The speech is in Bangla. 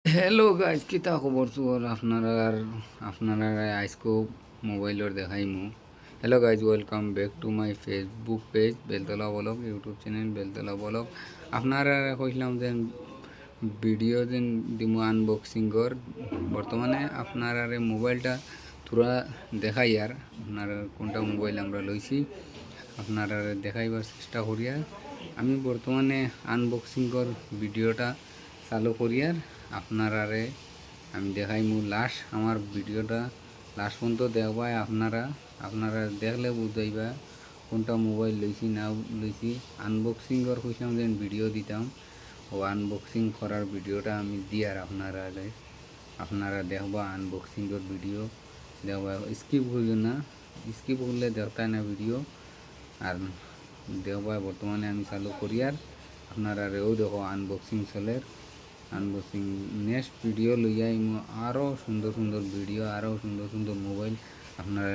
হ্যালো গাইজ, কিতা খবর চোর আপনারা আজকেও মোবাইলর দেখাইমু। Hello guys, welcome back to my Facebook page Beltala blog, YouTube channel Beltala blog. আপনারা কইলাম যে ভিডিও যেন দিমু আনবক্সিংর। বর্তমানে আপনারা মোবাইলটা তোরা দেখাই আর আপনারা কোনটা মোবাইল আমরা লইছি আপনারা দেখাইবার চেষ্টা করিয়া আমি বর্তমানে আনবক্সিংর ভিডিওটা চালু করিয়ার আপনারারে আমি দেখাইমু। লাস্ট আমার ভিডিওটা লাস্ট পর্যন্ত দেখবাই আপনারা দেখলে বুঝাইবা কোনটা মোবাইল লইছি না লইছি। আনবক্সিংর কইলাম যেন ভিডিও দিতাম, ও আনবক্সিং করার ভিডিওটা আমি দিয়ার আপনারা দেখবা। আনবক্সিংর ভিডিও দেখবা, স্কিপ করিও না, স্কিপ করলে দেখতাই না ভিডিও। আর দেখবা বর্তমানে আমি চালু করিয়ার আপনারা রেও দেখো আনবক্সিং চলের। আনবক্সিং নেক্সট ভিডিও লইয়াই আরও সুন্দর সুন্দর ভিডিও, আরও সুন্দর সুন্দর মোবাইল আপনারা